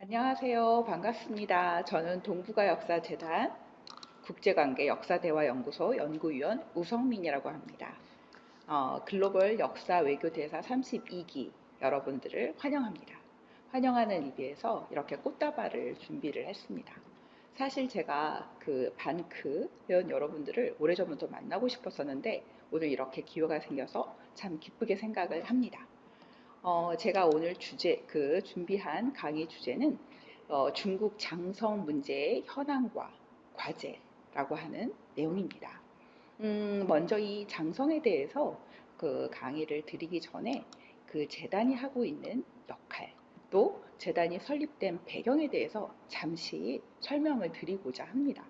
안녕하세요. 반갑습니다. 저는 동북아역사재단 국제관계 역사대화연구소 연구위원 우성민이라고 합니다. 글로벌 역사 외교대사 32기 여러분들을 환영합니다. 환영하는 의미에서 이렇게 꽃다발을 준비를 했습니다. 사실 제가 그 반크 회원 여러분들을 오래전부터 만나고 싶었었는데 오늘 이렇게 기회가 생겨서 참 기쁘게 생각을 합니다. 제가 오늘 준비한 강의 주제는 중국 장성 문제의 현황과 과제라고 하는 내용입니다. 먼저 이 장성에 대해서 그 강의를 드리기 전에 그 재단이 하고 있는 역할, 또 재단이 설립된 배경에 대해서 잠시 설명을 드리고자 합니다.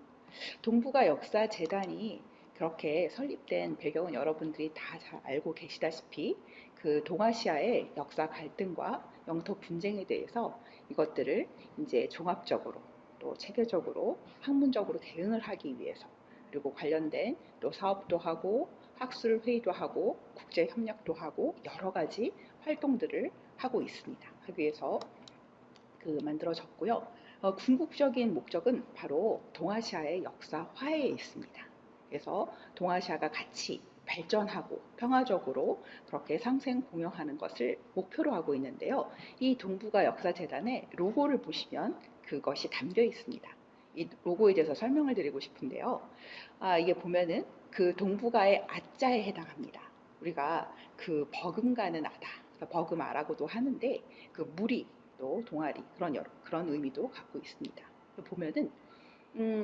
동북아 역사 재단이 그렇게 설립된 배경은 여러분들이 다 잘 알고 계시다시피 그 동아시아의 역사 갈등과 영토 분쟁에 대해서 이것들을 이제 종합적으로 또 체계적으로 학문적으로 대응을 하기 위해서, 그리고 관련된 또 사업도 하고 학술 회의도 하고 국제 협력도 하고 여러 가지 활동들을 하고 있습니다. 하기 위해서 만들어졌고요. 궁극적인 목적은 바로 동아시아의 역사 화해에 있습니다. 그래서 동아시아가 같이 발전하고 평화적으로 그렇게 상생 공영하는 것을 목표로 하고 있는데요. 이 동북아 역사재단의 로고를 보시면 그것이 담겨 있습니다. 이 로고에 대해서 설명을 드리고 싶은데요. 이게 보면은 그 동북아의 아자에 해당합니다. 우리가 그 버금가는 아다, 버금아라고도 하는데 그 무리 또 동아리 그런 의미도 갖고 있습니다. 보면은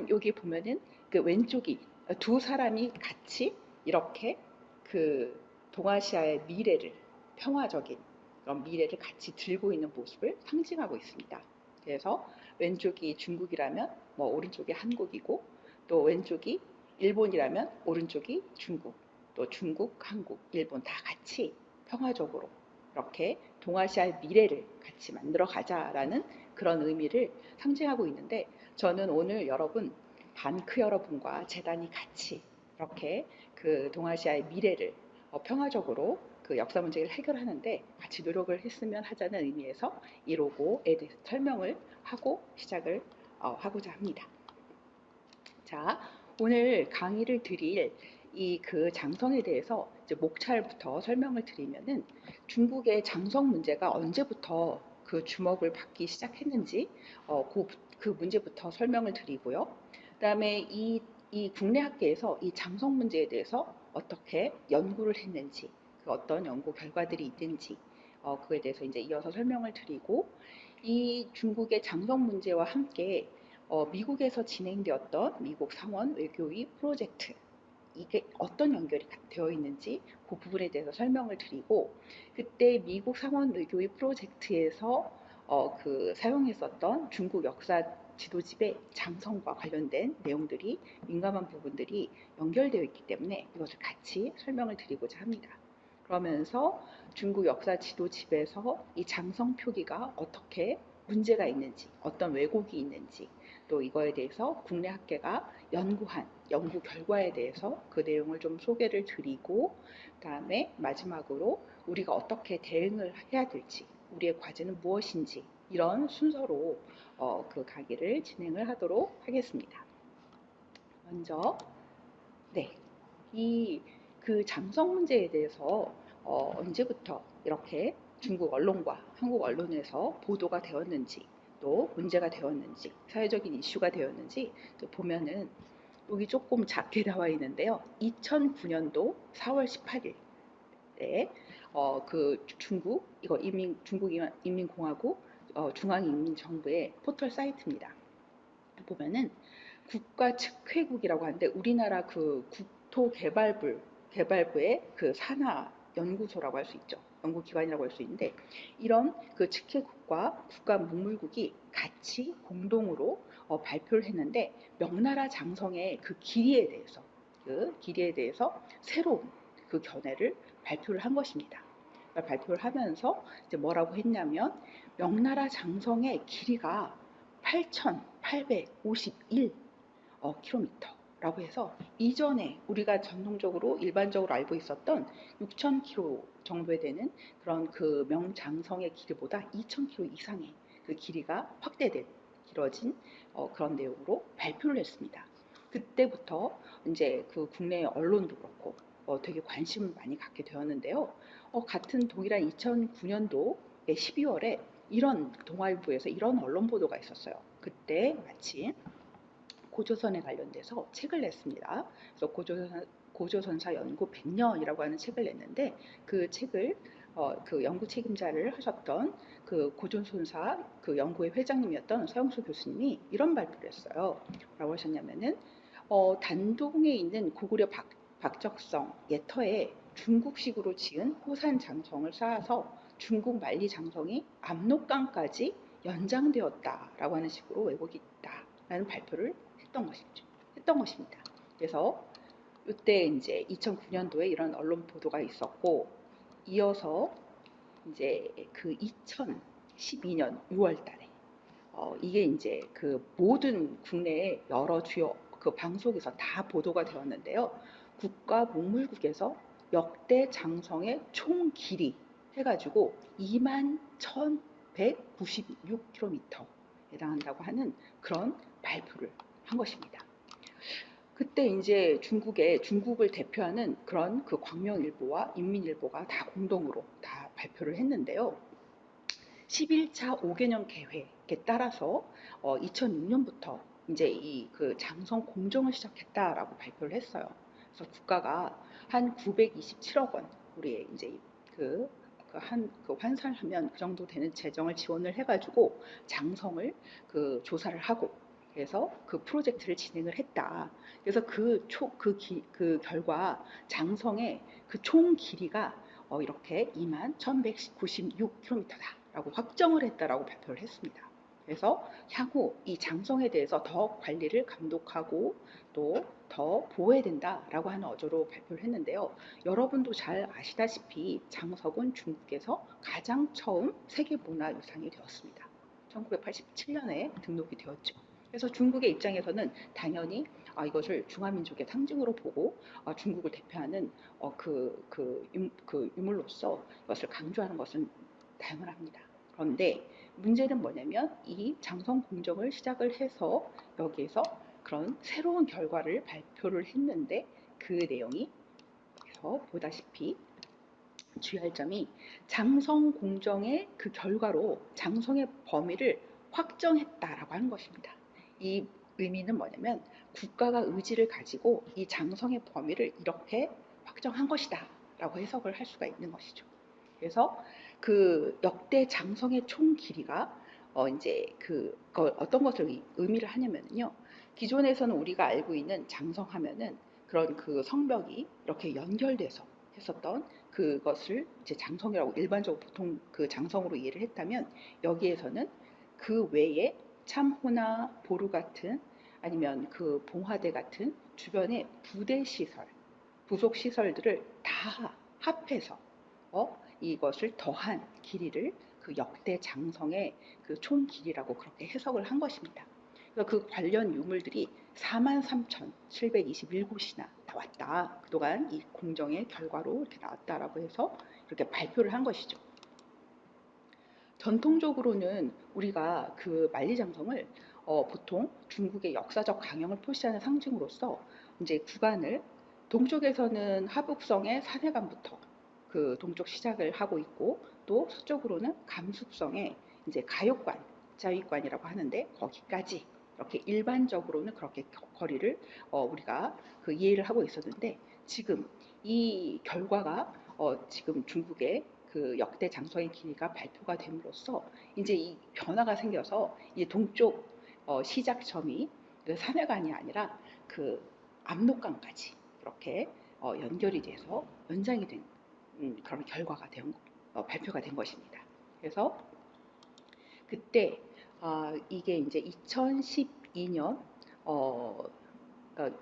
여기 보면은 그 왼쪽이 두 사람이 같이 이렇게 그 동아시아의 미래를, 평화적인 그런 미래를 같이 들고 있는 모습을 상징하고 있습니다. 그래서 왼쪽이 중국이라면 뭐 오른쪽이 한국이고, 또 왼쪽이 일본이라면 오른쪽이 중국, 또 중국, 한국, 일본 다 같이 평화적으로 이렇게 동아시아의 미래를 같이 만들어 가자라는 그런 의미를 상징하고 있는데, 저는 오늘 여러분, 반크 여러분과 재단이 같이 이렇게 그 동아시아의 미래를 평화적으로 그 역사 문제를 해결하는데 같이 노력을 했으면 하자는 의미에서 이 로고에 대해서 설명을 하고 시작을 하고자 합니다. 자, 오늘 강의를 드릴 이 그 장성에 대해서 이제 목차부터 설명을 드리면은, 중국의 장성 문제가 언제부터 그 주목을 받기 시작했는지 그 문제부터 설명을 드리고요. 그다음에 이 국내 학계에서 이 장성 문제에 대해서 어떻게 연구를 했는지, 그 어떤 연구 결과들이 있는지 그에 대해서 이제 이어서 설명을 드리고, 이 중국의 장성 문제와 함께 미국에서 진행되었던 미국 상원 외교위 프로젝트, 이게 어떤 연결이 되어 있는지 그 부분에 대해서 설명을 드리고, 그때 미국 상원 외교위 프로젝트에서 그 사용했었던 중국 역사 지도집의 장성과 관련된 내용들이, 민감한 부분들이 연결되어 있기 때문에 이것을 같이 설명을 드리고자 합니다. 그러면서 중국 역사 지도집에서 이 장성 표기가 어떻게 문제가 있는지, 어떤 왜곡이 있는지, 또 이거에 대해서 국내 학계가 연구한 연구 결과에 대해서 그 내용을 좀 소개를 드리고, 그다음에 마지막으로 우리가 어떻게 대응을 해야 될지, 우리의 과제는 무엇인지, 이런 순서로 그 강의를 진행을 하도록 하겠습니다. 먼저 네, 이 그 장성 문제에 대해서 언제부터 이렇게 중국 언론과 한국 언론에서 보도가 되었는지, 또 문제가 되었는지, 사회적인 이슈가 되었는지 보면은 여기 조금 작게 나와 있는데요. 2009년도 4월 18일에 그 중국 이거 중국 인민공화국 중앙인민정부의 포털 사이트입니다. 보면은 국가 측회국이라고 하는데, 우리나라 그 국토개발부의 그 산하 연구소라고 할 수 있죠. 연구기관이라고 할 수 있는데, 이런 그 측회국과 국가문물국이 같이 공동으로 발표를 했는데, 명나라 장성의 그 길이에 대해서 새로운 그 견해를 발표를 한 것입니다. 발표를 하면서 이제 뭐라고 했냐면, 명나라 장성의 길이가 8,851 킬로미터라고 해서, 이전에 우리가 전통적으로 일반적으로 알고 있었던 6,000 킬로 정도에 되는 그런 그 명장성의 길이보다 2,000 킬로 이상의 그 길이가 확대된 길어진 그런 내용으로 발표를 했습니다. 그때부터 이제 그 국내 언론도 그렇고 되게 관심을 많이 갖게 되었는데요. 같은 동일한 2009년도의 12월에 이런 동아일보에서 이런 언론 보도가 있었어요. 그때 마침 고조선에 관련돼서 책을 냈습니다. 그래서 고조선사 연구 100년이라고 하는 책을 냈는데 그 책을 그 연구 책임자를 하셨던 그 고조선사 그 연구회 회장님이었던 서영수 교수님이 이런 발표를 했어요. 뭐라고 하셨냐면은 단동에 있는 고구려 박적성 예터에 중국식으로 지은 호산 장성을 쌓아서 중국 만리 장성이 압록강까지 연장되었다라고 하는 식으로 왜곡이 있다라는 발표를 했던 것입니다. 그래서 이때 이제 2009년도에 이런 언론 보도가 있었고 이어서 이제 그 2012년 6월 달에 이게 이제 그 모든 국내의 여러 주요 그 방송에서 다 보도가 되었는데요. 국가목물국에서 역대 장성의 총 길이 해가지고 21,196km에 해당한다고 하는 그런 발표를 한 것입니다. 그때 이제 중국을 대표하는 그런 그 광명일보와 인민일보가 다 공동으로 다 발표를 했는데요. 11차 5개년 계획에 따라서 2006년부터 이제 이 그 장성 공정을 시작했다라고 발표를 했어요. 그래서 국가가 한 927억 원, 우리 이제 그 환산하면 그 정도 되는 재정을 지원을 해가지고 장성을 그 조사를 하고 그래서 그 프로젝트를 진행을 했다. 그래서 그 결과 장성의 그 총 길이가 이렇게 21,196km다라고 확정을 했다라고 발표를 했습니다. 그래서 향후 이 장성에 대해서 더 관리를 감독하고 또 더 보호해야 된다라고 하는 어조로 발표를 했는데요. 여러분도 잘 아시다시피 장석은 중국에서 가장 처음 세계문화유산이 되었습니다. 1987년에 등록이 되었죠. 그래서 중국의 입장에서는 당연히 이것을 중화민족의 상징으로 보고 중국을 대표하는 그 유물로서 이것을 강조하는 것은 당연합니다. 그런데 문제는 뭐냐면 이 장성 공정을 시작을 해서 여기에서 그런 새로운 결과를 발표를 했는데 그 내용이 보다시피 주의할 점이 장성 공정의 그 결과로 장성의 범위를 확정했다라고 하는 것입니다. 이 의미는 뭐냐면 국가가 의지를 가지고 이 장성의 범위를 이렇게 확정한 것이다 라고 해석을 할 수가 있는 것이죠. 그래서 그 역대 장성의 총 길이가 이제 어떤 것을 의미를 하냐면요. 기존에서는 우리가 알고 있는 장성하면은 그런 그 성벽이 이렇게 연결돼서 했었던 그것을 이제 장성이라고 일반적으로 보통 그 장성으로 이해를 했다면 여기에서는 그 외에 참호나 보루 같은 아니면 그 봉화대 같은 주변의 부대 시설, 부속 시설들을 다 합해서 이것을 더한 길이를 그 역대 장성의 그 총 길이라고 그렇게 해석을 한 것입니다. 그래서 그 관련 유물들이 43,727곳이나 나왔다. 그동안 이 공정의 결과로 이렇게 나왔다라고 해서 이렇게 발표를 한 것이죠. 전통적으로는 우리가 그 만리장성을 보통 중국의 역사적 강영을 표시하는 상징으로서 이제 구간을 동쪽에서는 하북성의 산해관부터 그 동쪽 시작을 하고 있고 또 서쪽으로는 감숙성의 이제 가욕관, 자위관이라고 하는데 거기까지 이렇게 일반적으로는 그렇게 거리를 우리가 그 이해를 하고 있었는데 지금 이 결과가 지금 중국의 그 역대 장성의 길이가 발표가 됨으로써 이제 이 변화가 생겨서 이 동쪽 시작점이 그 산해관이 아니라 그 압록강까지 이렇게 연결이 돼서 연장이 된 그런 결과가 발표가 된 것입니다. 그래서 그때 이게 이제 2012년 그러니까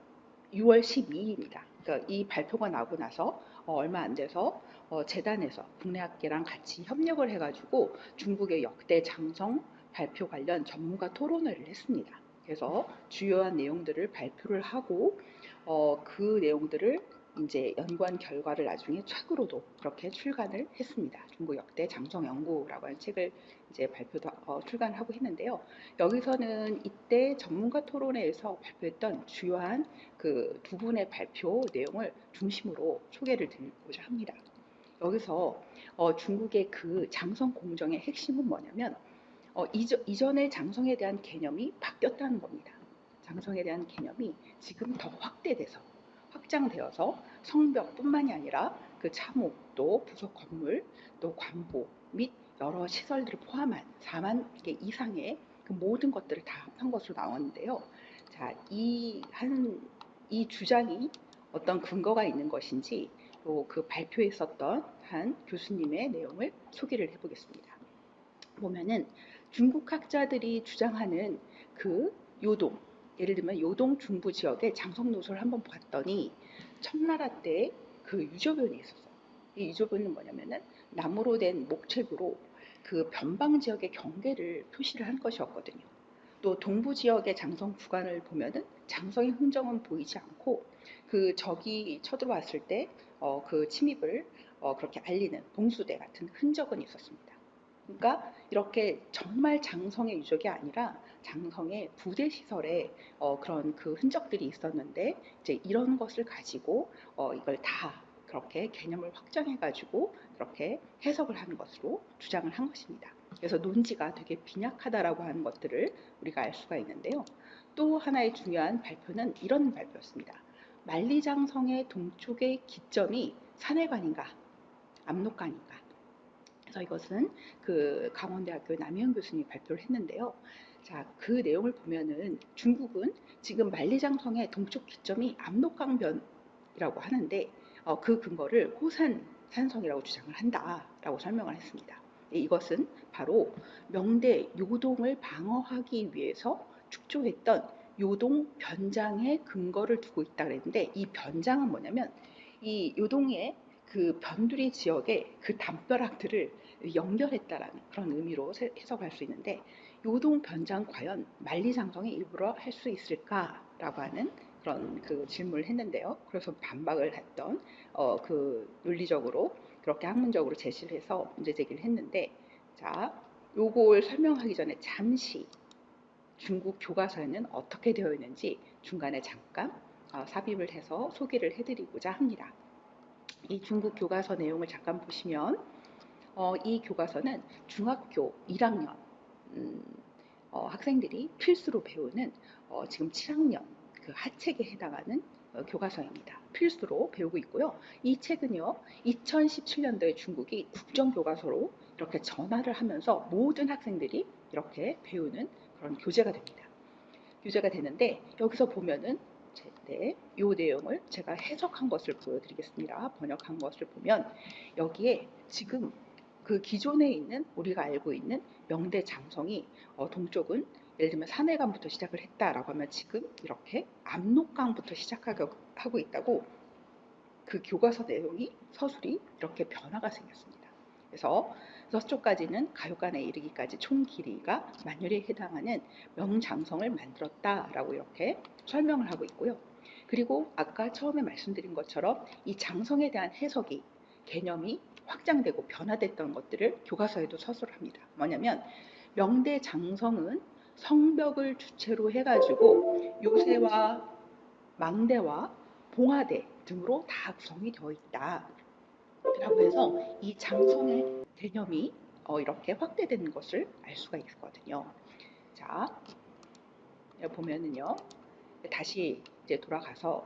6월 12일입니다. 그러니까 이 발표가 나고 나서 얼마 안 돼서 재단에서 국내학계랑 같이 협력을 해가지고 중국의 역대 장성 발표 관련 전문가 토론회를 했습니다. 그래서 주요한 내용들을 발표를 하고 그 내용들을 이제 연구한 결과를 나중에 책으로도 그렇게 출간을 했습니다. 중국 역대 장성 연구라고 하는 책을 이제 발표도 출간하고 했는데요. 여기서는 이때 전문가 토론회에서 발표했던 주요한 그 두 분의 발표 내용을 중심으로 소개를 드리고자 합니다. 여기서 중국의 그 장성 공정의 핵심은 뭐냐면 이전의 장성에 대한 개념이 바뀌었다는 겁니다. 장성에 대한 개념이 지금 더 확대돼서 확장되어서 성벽뿐만이 아니라 그 참호 또 부속 건물 또 관보 및 여러 시설들을 포함한 4만 개 이상의 그 모든 것들을 다 합한 것으로 나왔는데요. 자, 이 주장이 어떤 근거가 있는 것인지 또 그 발표했었던 한 교수님의 내용을 소개를 해보겠습니다. 보면은 중국 학자들이 주장하는 그 요동, 예를 들면 요동 중부 지역의 장성 노소를 한번 봤더니 청나라 때 그 유조변이 있었어요. 이 유조변은 뭐냐면은 나무로 된 목책으로 그 변방 지역의 경계를 표시를 한 것이었거든요. 또 동부 지역의 장성 구간을 보면은 장성의 흔적은 보이지 않고 그 적이 쳐들어왔을 때 그 침입을 그렇게 알리는 봉수대 같은 흔적은 있었습니다. 그러니까 이렇게 정말 장성의 유적이 아니라 장성의 부대 시설에 그런 그 흔적들이 있었는데 이제 이런 것을 가지고 이걸 다 그렇게 개념을 확장해가지고 그렇게 해석을 하는 것으로 주장을 한 것입니다. 그래서 논지가 되게 빈약하다라고 하는 것들을 우리가 알 수가 있는데요. 또 하나의 중요한 발표는 이런 발표였습니다. 만리장성의 동쪽의 기점이 산해관인가 압록강인가. 그래서 이것은 그 강원대학교 남희영 교수님이 발표를 했는데요. 자, 그 내용을 보면은 중국은 지금 만리장성의 동쪽 기점이 압록강변이라고 하는데 그 근거를 호산 산성이라고 주장을 한다라고 설명을 했습니다. 이것은 바로 명대 요동을 방어하기 위해서 축조했던 요동 변장의 근거를 두고 있다 그랬는데 이 변장은 뭐냐면 이 요동의 그 변두리 지역의 그 담벼락들을 연결했다라는 그런 의미로 해석할 수 있는데 요동 변장 과연 만리장성의 일부러 할 수 있을까라고 하는 그런 그 질문을 했는데요. 그래서 반박을 했던 그 논리적으로 그렇게 학문적으로 제시를 해서 문제 제기를 했는데 자 요걸 설명하기 전에 잠시 중국 교과서에는 어떻게 되어 있는지 중간에 잠깐 삽입을 해서 소개를 해드리고자 합니다. 이 중국 교과서 내용을 잠깐 보시면 이 교과서는 중학교 1학년 학생들이 필수로 배우는 지금 7학년 그 하책에 해당하는 교과서입니다. 필수로 배우고 있고요. 이 책은요, 2017년도에 중국이 국정교과서로 이렇게 전환을 하면서 모든 학생들이 이렇게 배우는 그런 교재가 됩니다. 교재가 되는데 여기서 보면은 네, 이 내용을 제가 해석한 것을 보여드리겠습니다. 번역한 것을 보면 여기에 지금 그 기존에 있는 우리가 알고 있는 명대 장성이 동쪽은 예를 들면 산해강부터 시작을 했다라고 하면 지금 이렇게 압록강부터 시작하고 있다고 그 교과서 내용이 서술이 이렇게 변화가 생겼습니다. 그래서 서쪽까지는 가요간에 이르기까지 총 길이가 만열에 해당하는 명장성을 만들었다라고 이렇게 설명을 하고 있고요. 그리고 아까 처음에 말씀드린 것처럼 이 장성에 대한 해석이 개념이 확장되고 변화됐던 것들을 교과서에도 서술을 합니다. 뭐냐면 명대 장성은 성벽을 주체로 해가지고 요새와 망대와 봉화대 등으로 다 구성이 되어 있다. 라고 해서 이 장성의 개념이 이렇게 확대되는 것을 알 수가 있거든요. 자, 여기 보면은요. 다시 이제 돌아가서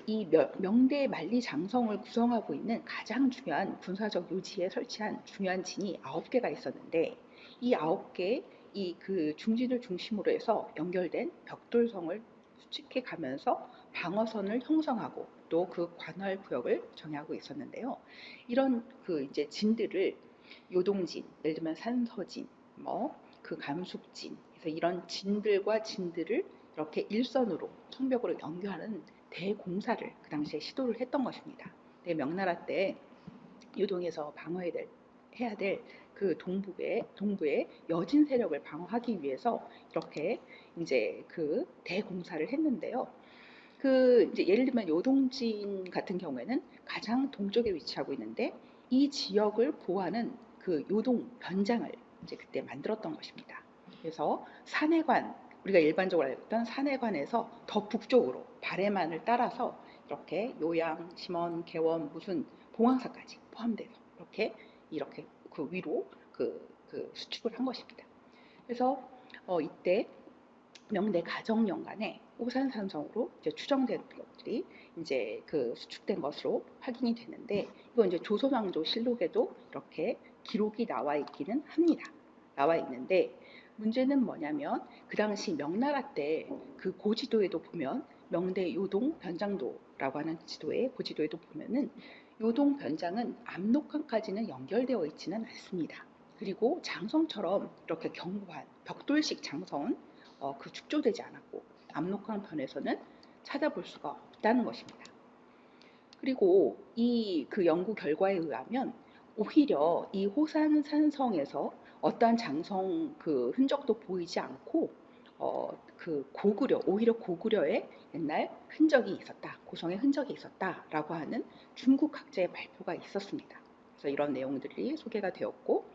이 명대 만리 장성을 구성하고 있는 가장 중요한 군사적 요지에 설치한 중요한 진이 9개가 있었는데 이 9개 이 그 중진을 중심으로 해서 연결된 벽돌성을 수축해 가면서 방어선을 형성하고 또 그 관할 구역을 정하고 있었는데요. 이런 그 이제 진들을 요동진, 예를 들면 산서진, 뭐 그 감숙진, 그래서 이런 진들과 진들을 이렇게 일선으로 성벽으로 연결하는 대공사를 그 당시에 시도를 했던 것입니다. 명나라 때 요동에서 해야 될 그 동부의 여진 세력을 방어하기 위해서 이렇게 이제 그 대공사를 했는데요. 이제 예를 들면 요동진 같은 경우에는 가장 동쪽에 위치하고 있는데 이 지역을 보호하는 그 요동 변장을 이제 그때 만들었던 것입니다. 그래서 산해관, 우리가 일반적으로 알고 있던 산해관에서 더 북쪽으로 발해만을 따라서 이렇게 요양, 심원, 개원, 무슨 봉황사까지 포함돼서 이렇게 그 위로 수축을 한 것입니다. 그래서 이때 명대 가정연간에 오산산성으로 이제 추정된 것들이 이제 그 수축된 것으로 확인이 되는데, 이건 이제 조선왕조 실록에도 이렇게 기록이 나와 있기는 합니다. 나와 있는데, 문제는 뭐냐면 그 당시 명나라 때 그 고지도에도 보면 명대 요동 변장도라고 하는 지도에 고지도에도 보면은 요동 변장은 압록강까지는 연결되어 있지는 않습니다. 그리고 장성처럼 이렇게 견고한 벽돌식 장성은 축조되지 않았고 압록강 편에서는 찾아볼 수가 없다는 것입니다. 그리고 그 연구 결과에 의하면 오히려 이 호산 산성에서 어떠한 장성 그 흔적도 보이지 않고 오히려 고구려의 옛날 흔적이 있었다, 고성의 흔적이 있었다라고 하는 중국 학자의 발표가 있었습니다. 그래서 이런 내용들이 소개가 되었고,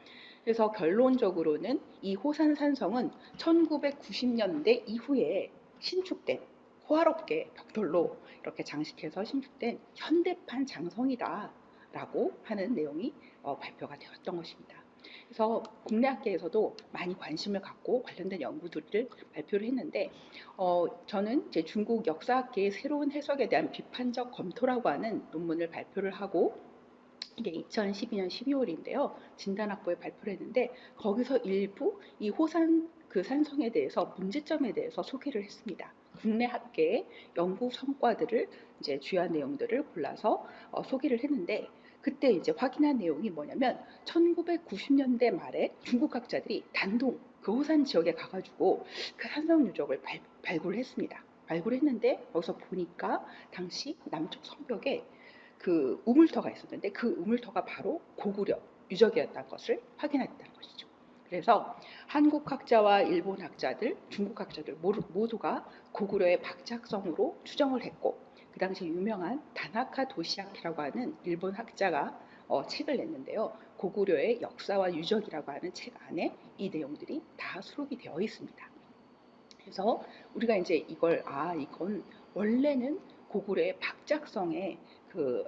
그래서 결론적으로는 이 호산 산성은 1990년대 이후에 신축된, 호화롭게 벽돌로 이렇게 장식해서 신축된 현대판 장성이다라고 하는 내용이 발표가 되었던 것입니다. 그래서 국내 학계에서도 많이 관심을 갖고 관련된 연구들을 발표를 했는데, 저는 제 중국 역사학계의 새로운 해석에 대한 비판적 검토라고 하는 논문을 발표를 하고, 이게 2012년 12월인데요. 진단학부에 발표를 했는데, 거기서 일부 이 호산 그 산성에 대해서 문제점에 대해서 소개를 했습니다. 국내 학계의 연구 성과들을 이제 주요한 내용들을 골라서 소개를 했는데, 그때 이제 확인한 내용이 뭐냐면 1990년대 말에 중국 학자들이 단독 그 호산 지역에 가가지고 그 산성 유적을 발굴을 했습니다. 발굴했는데 거기서 보니까 당시 남쪽 성벽에 그 우물터가 있었는데 그 우물터가 바로 고구려 유적이었다는 것을 확인했다는 것이죠. 그래서 한국 학자와 일본 학자들, 중국 학자들 모두가 고구려의 박작성으로 추정을 했고, 그 당시 유명한 다나카 도시아키라고 하는 일본 학자가 책을 냈는데요. 고구려의 역사와 유적이라고 하는 책 안에 이 내용들이 다 수록이 되어 있습니다. 그래서 우리가 이제 이건 원래는 고구려의 박작성에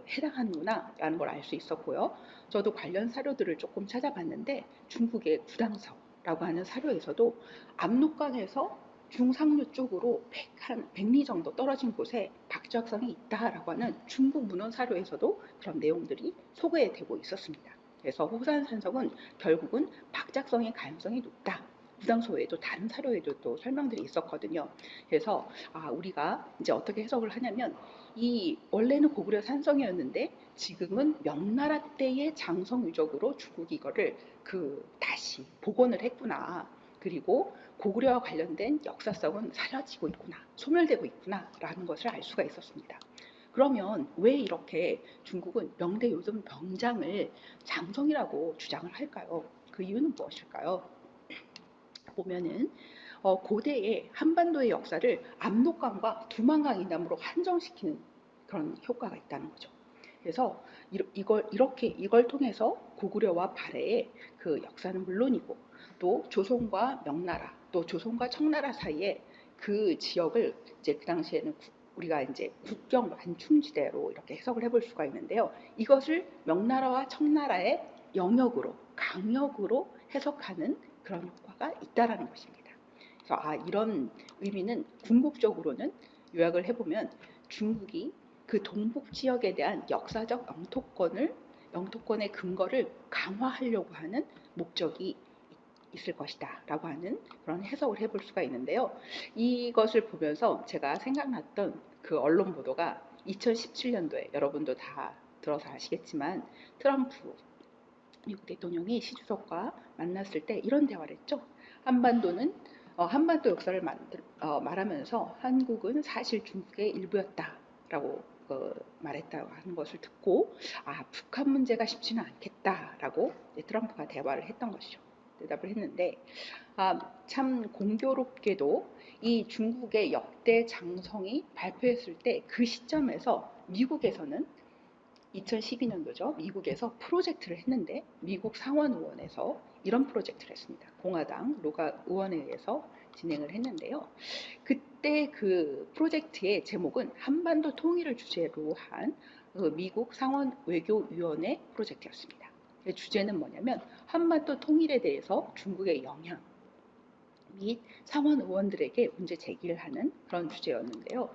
해당하는구나라는 걸 알 수 있었고요. 저도 관련 사료들을 조금 찾아봤는데 중국의 구당서라고 하는 사료에서도 압록강에서 중상류 쪽으로 한 100리 정도 떨어진 곳에 박작성이 있다라고 하는 중국 문헌 사료에서도 그런 내용들이 소개되고 있었습니다. 그래서 호산산성은 결국은 박작성의 가능성이 높다. 구당서 외에도 다른 사료에도 또 설명들이 있었거든요. 그래서 우리가 이제 어떻게 해석을 하냐면, 이 원래는 고구려 산성이었는데 지금은 명나라 때의 장성 유적으로 중국이 이거를 다시 복원을 했구나. 그리고 고구려와 관련된 역사성은 사라지고 있구나, 소멸되고 있구나라는 것을 알 수가 있었습니다. 그러면 왜 이렇게 중국은 명대 요동 병장을 장성이라고 주장을 할까요? 그 이유는 무엇일까요? 보면은 고대의 한반도의 역사를 압록강과 두만강 이남으로 한정시키는 그런 효과가 있다는 거죠. 그래서 이걸 통해서 고구려와 발해의 그 역사는 물론이고, 또 조선과 명나라, 또 조선과 청나라 사이에 그 지역을 이제 그 당시에는 우리가 이제 국경 완충지대로 이렇게 해석을 해볼 수가 있는데요. 이것을 명나라와 청나라의 영역으로, 강역으로 해석하는 그런 효과가 있다라는 것입니다. 그래서 이런 의미는 궁극적으로는 요약을 해보면 중국이 그 동북 지역에 대한 역사적 영토권의 근거를 강화하려고 하는 목적이 있을 것이다 라고 하는 그런 해석을 해볼 수가 있는데요. 이것을 보면서 제가 생각났던 그 언론 보도가 2017년도에, 여러분도 다 들어서 아시겠지만, 트럼프 미국 대통령이 시 주석과 만났을 때 이런 대화를 했죠. 한반도 역사를 말하면서 한국은 사실 중국의 일부였다라고 말했다고 하는 것을 듣고, 북한 문제가 쉽지는 않겠다라고 트럼프가 대화를 했던 것이죠. 대답을 했는데 참 공교롭게도 이 중국의 역대 장성이 발표했을 때 그 시점에서 미국에서는 2012년도죠. 미국에서 프로젝트를 했는데 미국 상원의원에서 이런 프로젝트를 했습니다. 공화당 루가 의원에 의해서 진행을 했는데요. 그때 그 프로젝트의 제목은 한반도 통일을 주제로 한 미국 상원 외교위원회 프로젝트였습니다. 주제는 뭐냐면 한반도 통일에 대해서 중국의 영향 및 상원 의원들에게 문제 제기를 하는 그런 주제였는데요.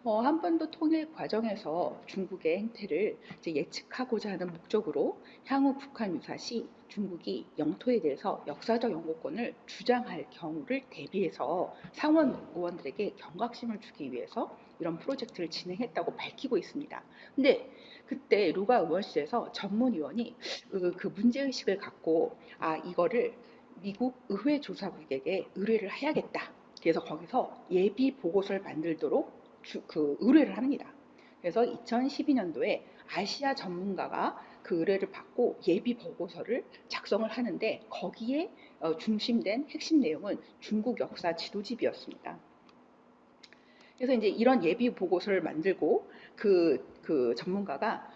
한반도 통일 과정에서 중국의 행태를 이제 예측하고자 하는 목적으로 향후 북한 유사시 중국이 영토에 대해서 역사적 영구권을 주장할 경우를 대비해서 상원 의원들에게 경각심을 주기 위해서 이런 프로젝트를 진행했다고 밝히고 있습니다. 근데 그때 루가 의원실에서 전문위원이 그 문제의식을 갖고 이거를 미국 의회 조사국에게 의뢰를 해야겠다. 그래서 거기서 예비 보고서를 만들도록 그 의뢰를 합니다. 그래서 2012년도에 아시아 전문가가 그 의뢰를 받고 예비 보고서를 작성을 하는데 거기에 중심된 핵심 내용은 중국 역사 지도집이었습니다. 그래서 이제 이런 예비 보고서를 만들고 그 전문가가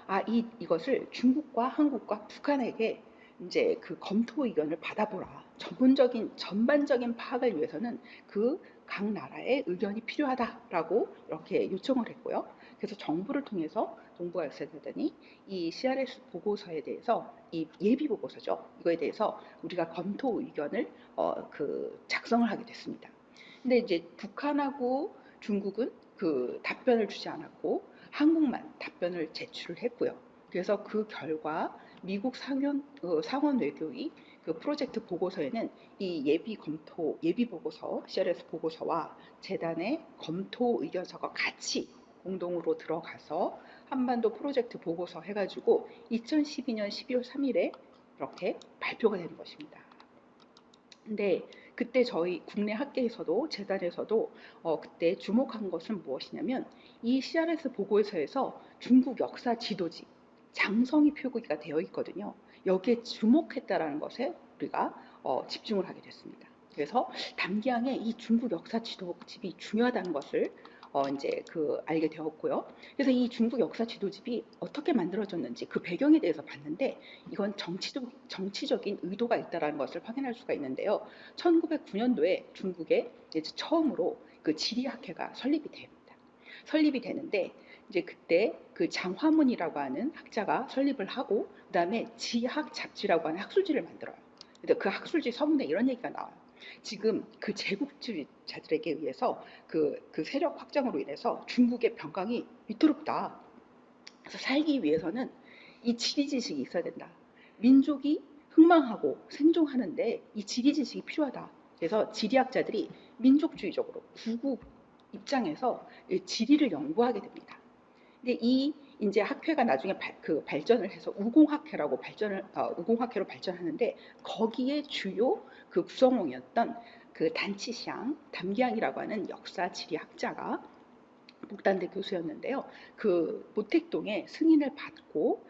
이것을 중국과 한국과 북한에게 이제 그 검토 의견을 받아보라. 전반적인 파악을 위해서는 그 각 나라의 의견이 필요하다라고 이렇게 요청을 했고요. 그래서 정부를 통해서 정부가 역사대단이 이 CRS 보고서에 대해서 이 예비 보고서죠. 이거에 대해서 우리가 검토 의견을 작성을 하게 됐습니다. 근데 이제 북한하고 중국은 그 답변을 주지 않았고 한국만 답변을 제출을 했고요. 그래서 그 결과 미국 상원 외교위 그 프로젝트 보고서에는 이 예비 보고서, CRS 보고서와 재단의 검토 의견서가 같이 공동으로 들어가서 한반도 프로젝트 보고서 해가지고 2012년 12월 3일에 이렇게 발표가 되는 것입니다. 근데 그때 저희 국내 학계에서도 재단에서도 그때 주목한 것은 무엇이냐면 이 CRS 보고서에서 중국 역사 지도지 장성이 표기가 되어 있거든요. 여기에 주목했다라는 것에 우리가 집중을 하게 됐습니다. 그래서 담기항에 이 중국 역사 지도집이 중요하다는 것을 이제 알게 되었고요. 그래서 이 중국 역사 지도집이 어떻게 만들어졌는지 그 배경에 대해서 봤는데 이건 정치적인 의도가 있다라는 것을 확인할 수가 있는데요. 1909년도에 중국에 이제 처음으로 그 지리학회가 설립이 되는데 이제 그때 그 장화문이라고 하는 학자가 설립을 하고 그다음에 지학 잡지라고 하는 학술지를 만들어요. 근데 그 학술지 서문에 이런 얘기가 나와요. 지금 그 제국주의자들에게 의해서 그 세력 확장으로 인해서 중국의 병강이 위태롭다. 그래서 살기 위해서는 이 지리 지식이 있어야 된다. 민족이 흥망하고 생존하는데 이 지리 지식이 필요하다. 그래서 지리학자들이 민족주의적으로 구국 입장에서 지리를 연구하게 됩니다. 근데 이 이제 학회가 나중에 발전을 해서 우공학회로 발전하는데 거기에 주요 그 구성원이었던 그 단치샹 담기항이라고 하는 역사 지리학자가 목단대 교수였는데요. 그 모택동에 승인을 받고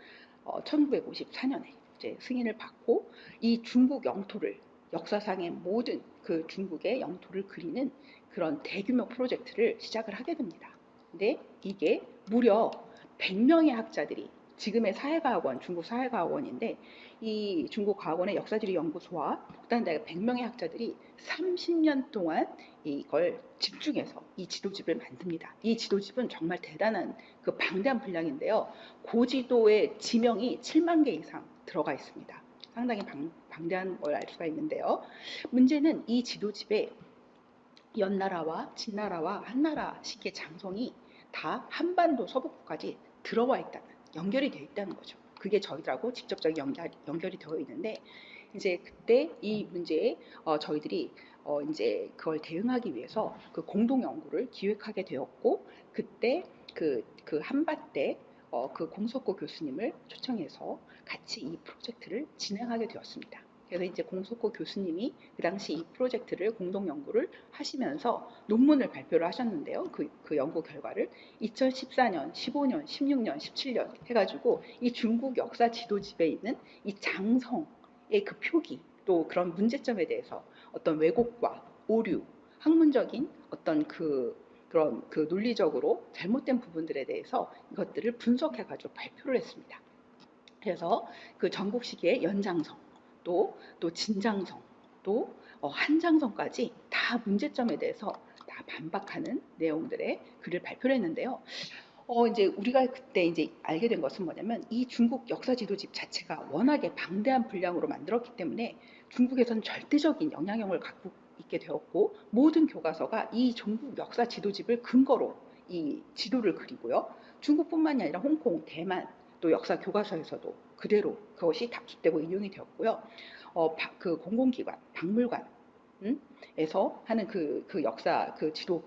1954년에 이제 승인을 받고 이 중국 영토를 역사상의 모든 그 중국의 영토를 그리는 그런 대규모 프로젝트를 시작을 하게 됩니다. 근데 이게 무려 100명의 학자들이 지금의 사회과학원, 중국 사회과학원인데 이 중국 과학원의 역사지리 연구소와 북단대 100명의 학자들이 30년 동안 이걸 집중해서 이 지도집을 만듭니다. 이 지도집은 정말 대단한 그 방대한 분량인데요. 고지도의 지명이 7만 개 이상 들어가 있습니다. 상당히 방대한 걸 알 수가 있는데요. 문제는 이 지도집에 연나라와 진나라와 한나라식의 장성이 다 한반도 서북부까지 들어와 있다는, 연결이 되어 있다는 거죠. 그게 저희들하고 직접적인 연결이 되어 있는데 이제 그때 이 문제에 저희들이 이제 그걸 대응하기 위해서 그 공동 연구를 기획하게 되었고 그때 그 한밭대 그 공석고 교수님을 초청해서 같이 이 프로젝트를 진행하게 되었습니다. 그래서 이제 공석고 교수님이 그 당시 이 프로젝트를 공동 연구를 하시면서 논문을 발표를 하셨는데요. 그 연구 결과를 2014년, 15년, 16년, 17년 해가지고 이 중국 역사 지도집에 있는 이 장성의 그 표기 또 그런 문제점에 대해서 어떤 왜곡과 오류, 학문적인 어떤 그런 논리적으로 잘못된 부분들에 대해서 이것들을 분석해가지고 발표를 했습니다. 그래서 그 전국시기의 연장성, 또 진장성, 또 한장성까지 다 문제점에 대해서 다 반박하는 내용들의 글을 발표를 했는데요. 이제 우리가 그때 이제 알게 된 것은 뭐냐면 이 중국 역사 지도집 자체가 워낙에 방대한 분량으로 만들었기 때문에 중국에서는 절대적인 영향력을 갖고 있게 되었고 모든 교과서가 이 중국 역사 지도집을 근거로 이 지도를 그리고요. 중국뿐만이 아니라 홍콩, 대만 또 역사 교과서에서도 그대로 그것이 답습되고 인용이 되었고요. 그 공공기관, 박물관, 에서 하는 그 역사 그 지도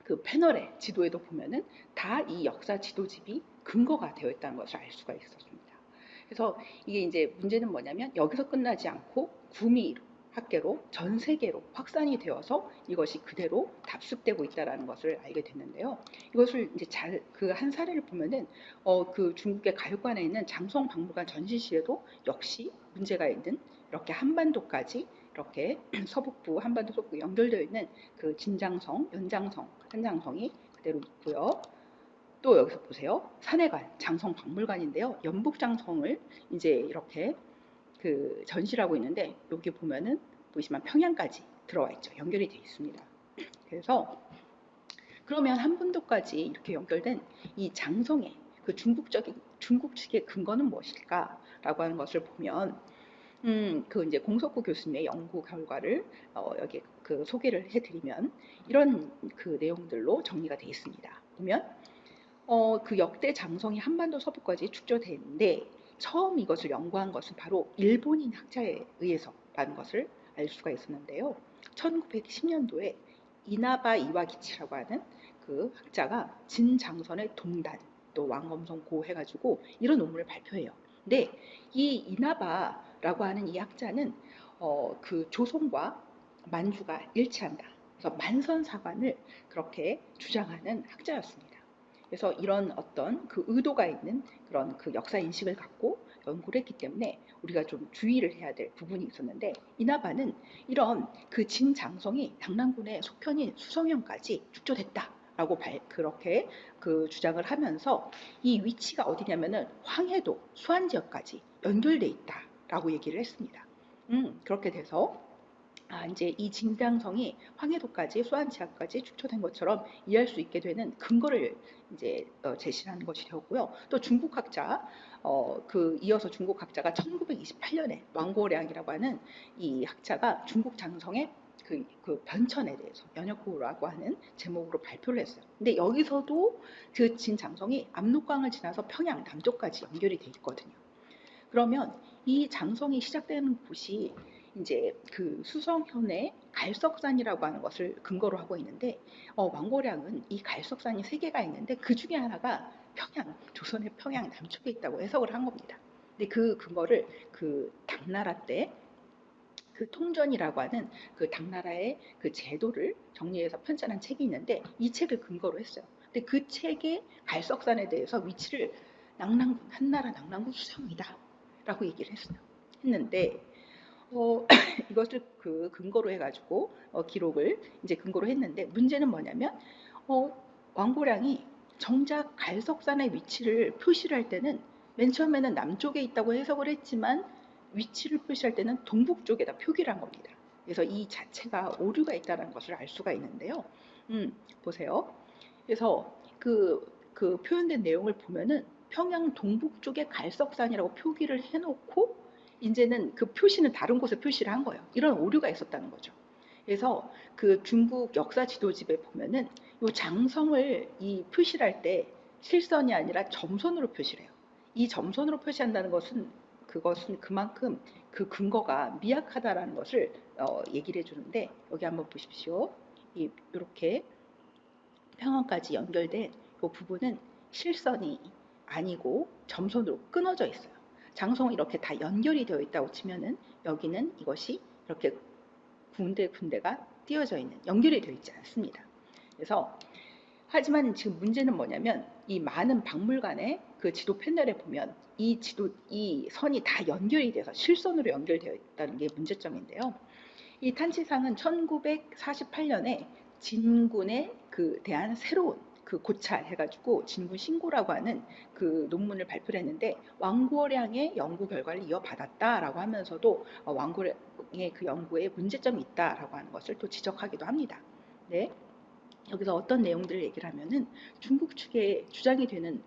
그 패널의 지도에도 보면은 다 이 역사 지도집이 근거가 되어 있다는 것을 알 수가 있었습니다. 그래서 이게 이제 문제는 뭐냐면 여기서 끝나지 않고 구미 학계로 전 세계로 확산이 되어서 이것이 그대로 답습되고 있다는 것을 알게 됐는데요. 이것을 이제 잘 그 한 사례를 보면은 그 중국의 가요관에 있는 장성박물관 전시실에도 역시 문제가 있는 이렇게 한반도까지 이렇게 서북부 한반도 서북부 연결되어 있는 그 진장성, 연장성, 한장성이 그대로 있고요. 또 여기서 보세요. 산해관, 장성박물관인데요. 연북장성을 이제 이렇게 그 전시를 하고 있는데 여기 보면은 보시면 평양까지 들어와 있죠. 연결이 되어 있습니다. 그래서 그러면 한반도까지 이렇게 연결된 이 장성의 그 중국 측의 근거는 무엇일까라고 하는 것을 보면 그 이제 공석구 교수님의 연구 결과를 여기 그 소개를 해드리면 이런 그 내용들로 정리가 되어 있습니다. 보면 그 역대 장성이 한반도 서부까지 축조되는데 처음 이것을 연구한 것은 바로 일본인 학자에 의해서라는 것을 알 수가 있었는데요. 1910년도에 이나바 이와기치라고 하는 그 학자가 진장선의 동단 또 왕검성고 해가지고 이런 논문을 발표해요. 근데 이 이나바라고 하는 이 학자는 그 조선과 만주가 일치한다. 그래서 만선사관을 그렇게 주장하는 학자였습니다. 그래서 이런 어떤 그 의도가 있는 그런 그 역사 인식을 갖고 연구를 했기 때문에 우리가 좀 주의를 해야 될 부분이 있었는데 이나바는 이런 그 진장성이 당랑군의 속편인 수성현까지 축조됐다라고 그렇게 그 주장을 하면서 이 위치가 어디냐면은 황해도 수안 지역까지 연결돼 있다라고 얘기를 했습니다. 그렇게 돼서 이제 이 진장성이 황해도까지 수안 지하까지 축소된 것처럼 이해할 수 있게 되는 근거를 이제 제시하는 것이 되었고요. 또 중국 학자 그 이어서 중국 학자가 1928년에 왕고량이라고 하는 이 학자가 중국 장성의 그 변천에 대해서 연역고라고 하는 제목으로 발표를 했어요. 근데 여기서도 그 진장성이 압록강을 지나서 평양 남쪽까지 연결이 돼 있거든요. 그러면 이 장성이 시작되는 곳이 이제 그 수성현의 갈석산이라고 하는 것을 근거로 하고 있는데 왕고량은 이 갈석산이 세 개가 있는데 그 중에 하나가 평양, 조선의 평양 남쪽에 있다고 해석을 한 겁니다. 근데 그 근거를 그 당나라 때 그 통전이라고 하는 그 당나라의 그 제도를 정리해서 편찬한 책이 있는데 이 책을 근거로 했어요. 근데 그 책의 갈석산에 대해서 위치를 낭랑군, 한나라 낭랑군 수성이다 라고 얘기를 했는데 이것을 그 근거로 해가지고 기록을 이제 근거로 했는데 문제는 뭐냐면 어, 왕고량이 정작 갈석산의 위치를 표시를 할 때는 맨 처음에는 남쪽에 있다고 해석을 했지만 위치를 표시할 때는 동북 쪽에다 표기를 한 겁니다. 그래서 이 자체가 오류가 있다는 것을 알 수가 있는데요. 보세요. 그래서 그 표현된 내용을 보면은 평양 동북 쪽에 갈석산이라고 표기를 해놓고 이제는 그 표시는 다른 곳에 표시를 한 거예요. 이런 오류가 있었다는 거죠. 그래서 그 중국 역사 지도집에 보면은 이 장성을 이 표시를 할 때 실선이 아니라 점선으로 표시를 해요. 이 점선으로 표시한다는 것은 그것은 그만큼 그 근거가 미약하다라는 것을 얘기를 해주는데 여기 한번 보십시오. 이렇게 평원까지 연결된 이 부분은 실선이 아니고 점선으로 끊어져 있어요. 장성이 이렇게 다 연결이 되어 있다고 치면은 여기는 이것이 이렇게 군데군데가 띄어져 있는 연결이 되어 있지 않습니다. 그래서 하지만 지금 문제는 뭐냐면 이 많은 박물관에 그 지도 패널에 보면 이 선이 다 연결이 돼서 실선으로 연결되어 있다는 게 문제점인데요. 이 탄치상은 1948년에 진군에 대한 새로운 고찰해가지고 진군 신고라고 하는 그 논문을 발표를 했는데, 왕고량의 연구 결과를 이어받았다라고 하면서도 왕고량의 그 연구에 문제점이 있다라고 하는 것을 또 지적하기도 합니다. 네. 여기서 어떤 내용들을 얘기를 하면은, 중국 측에 주장이 되는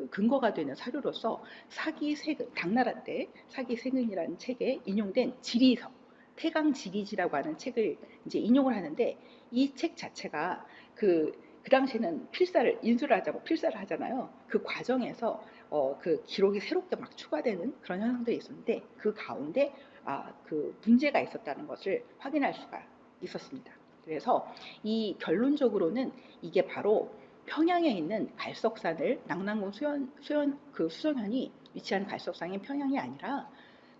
근거가 되는 사료로서 사기세근, 당나라 때 사기세근이라는 책에 인용된 지리서, 태강지리지라고 하는 책을 이제 인용을 하는데, 이 책 자체가 그 당시에는 인수를 하자고 필사를 하잖아요. 그 과정에서 그 기록이 새롭게 막 추가되는 그런 현상들이 있었는데, 그 가운데 그 문제가 있었다는 것을 확인할 수가 있었습니다. 그래서 이 결론적으로는 이게 바로 평양에 있는 갈석산을, 낙랑군 수정현이 위치한 갈석산이 평양이 아니라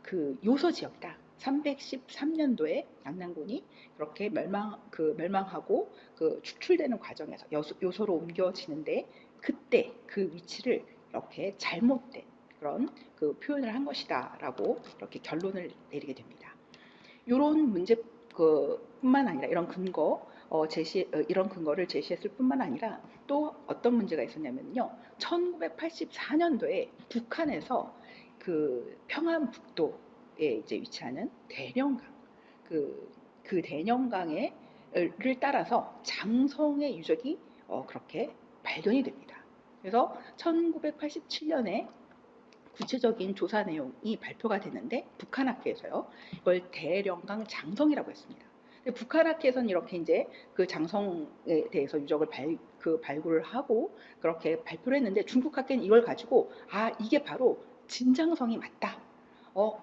그 요소 지역이다. 313년도에 낙랑군이 그렇게 멸망하고 그 축출되는 과정에서 요소로 옮겨지는데, 그때 그 위치를 이렇게 잘못된 그런 그 표현을 한 것이다라고 이렇게 결론을 내리게 됩니다. 이런 문제 뿐만 아니라 이런 근거를 제시했을 뿐만 아니라 또 어떤 문제가 있었냐면요. 1984년도에 북한에서 그 평안북도에 이제 위치하는 대령강, 그 대령강을 따라서 장성의 유적이 그렇게 발견이 됩니다. 그래서 1987년에 구체적인 조사 내용이 발표가 됐는데, 북한학회에서요, 이걸 대령강 장성이라고 했습니다. 근데 북한학회에서는 이렇게 이제 그 장성에 대해서 유적을 발굴을 하고 그렇게 발표를 했는데, 중국학회는 이걸 가지고 이게 바로 진장성이 맞다.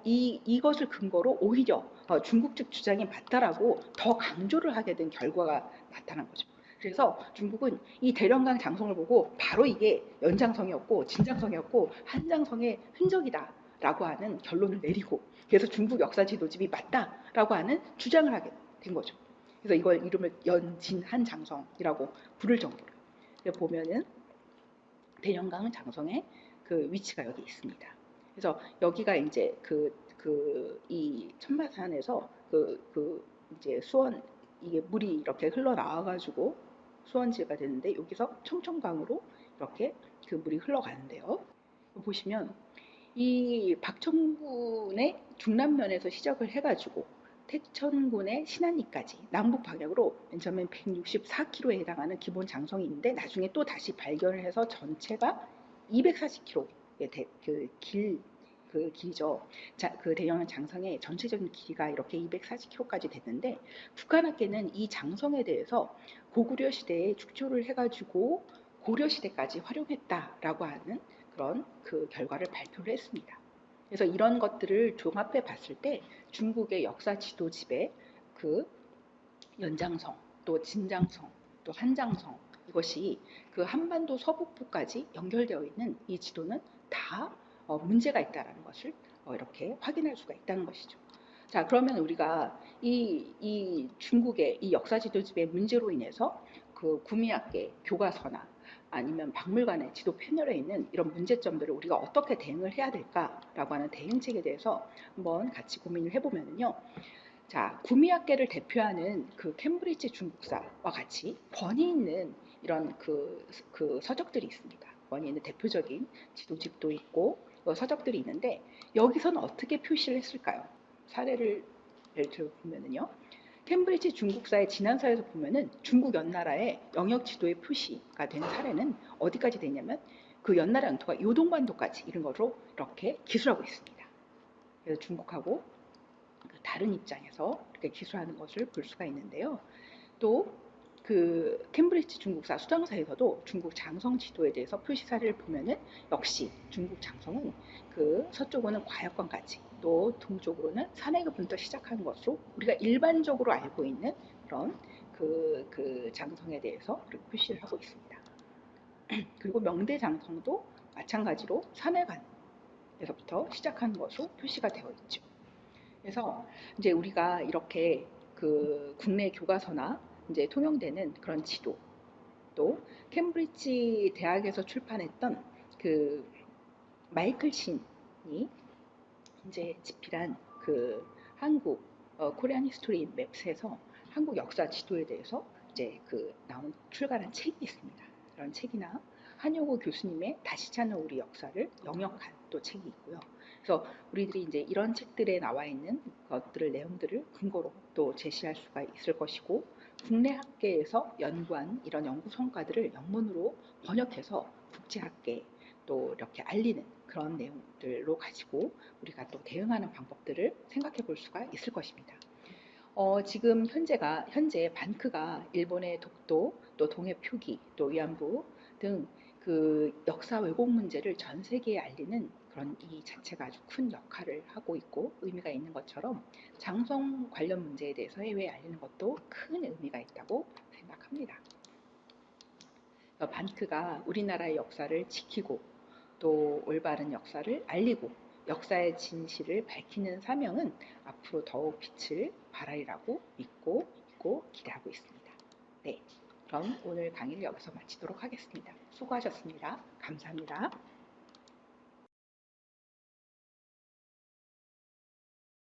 이것을 근거로 오히려 중국 측 주장이 맞다라고 더 강조를 하게 된 결과가 나타난 거죠. 그래서 중국은 이 대령강 장성을 보고 바로 이게 연장성이었고 진장성이었고 한장성의 흔적이다라고 하는 결론을 내리고, 그래서 중국 역사 지도집이 맞다라고 하는 주장을 하게 된 거죠. 그래서 이걸 이름을 연진한장성이라고 부를 정도로. 보면은 대령강 장성의 그 위치가 여기 있습니다. 그래서 여기가 이제 이 천마산에서 이제 이게 물이 이렇게 흘러나와가지고 수원지가 되는데, 여기서 청천강으로 이렇게 그 물이 흘러가는데요. 보시면 이 박천군의 중남면에서 시작을 해가지고 태천군의 신안리까지 남북 방향으로 맨 처음엔 164km에 해당하는 기본 장성이 있는데, 나중에 또 다시 발견을 해서 전체가 240km의 길이죠. 그 대형 장성의 전체적인 길이가 이렇게 240km까지 됐는데, 북한학계는 이 장성에 대해서 고구려 시대에 축조를 해가지고 고려 시대까지 활용했다라고 하는 그런 그 결과를 발표를 했습니다. 그래서 이런 것들을 종합해 봤을 때 중국의 역사 지도집에 그 연장성, 또 진장성, 또 한장성, 이것이 그 한반도 서북부까지 연결되어 있는 이 지도는 다 문제가 있다는 것을 이렇게 확인할 수가 있다는 것이죠. 자, 그러면 우리가 이 중국의 이 역사 지도집의 문제로 인해서 그 구미학계 교과서나 아니면 박물관의 지도 패널에 있는 이런 문제점들을 우리가 어떻게 대응을 해야 될까라고 하는 대응책에 대해서 한번 같이 고민을 해보면요. 자, 구미학계를 대표하는 그 캠브리지 중국사와 같이 권위 있는 이런 서적들이 있습니다. 권위 있는 대표적인 지도집도 있고 서적들이 있는데, 여기서는 어떻게 표시를 했을까요? 사례를 예를 들어 보면은요. 캠브리지 중국사의 지난사에서 보면은 중국 연나라의 영역 지도의 표시가 된 사례는 어디까지 되냐면, 그 연나라 영토가 요동반도까지 이런 거로 이렇게 기술하고 있습니다. 그래서 중국하고 다른 입장에서 이렇게 기술하는 것을 볼 수가 있는데요. 또 그 캠브리지 중국사 수장사에서도 중국 장성 지도에 대해서 표시 사례를 보면은, 역시 중국 장성은 그 서쪽으로는 과역관까지, 또 동쪽으로는 산해급부터 시작하는 것으로 우리가 일반적으로 알고 있는 그런 그 장성에 대해서 그렇게 표시를 하고 있습니다. 그리고 명대 장성도 마찬가지로 산해관에서부터 시작하는 것으로 표시가 되어 있죠. 그래서 이제 우리가 이렇게 그 국내 교과서나 이제 통용되는 그런 지도, 또 캠브리지 대학에서 출판했던 그 마이클 신이 이제 집필한 그 한국 코리안 히스토리 맵스에서 한국 역사 지도에 대해서 이제 그 나온 출간한 책이 있습니다. 그런 책이나 한효고 교수님의 다시 찾는 우리 역사를 영역한 또 책이 있고요. 그래서 우리들이 이제 이런 책들에 나와 있는 것들을 내용들을 근거로 또 제시할 수가 있을 것이고, 국내 학계에서 연구한 이런 연구 성과들을 영문으로 번역해서 국제 학계에 또 이렇게 알리는 그런 내용들로 가지고 우리가 또 대응하는 방법들을 생각해 볼 수가 있을 것입니다. 지금 현재 반크가 일본의 독도, 또 동해 표기, 또 위안부 등 그 역사 왜곡 문제를 전 세계에 알리는 그런 이 자체가 아주 큰 역할을 하고 있고 의미가 있는 것처럼, 장성 관련 문제에 대해서 해외에 알리는 것도 큰 의미가 있다고 생각합니다. 반크가 우리나라의 역사를 지키고 또 올바른 역사를 알리고 역사의 진실을 밝히는 사명은 앞으로 더욱 빛을 발하리라고 믿고 있고 기대하고 있습니다. 네, 그럼 오늘 강의를 여기서 마치도록 하겠습니다. 수고하셨습니다. 감사합니다.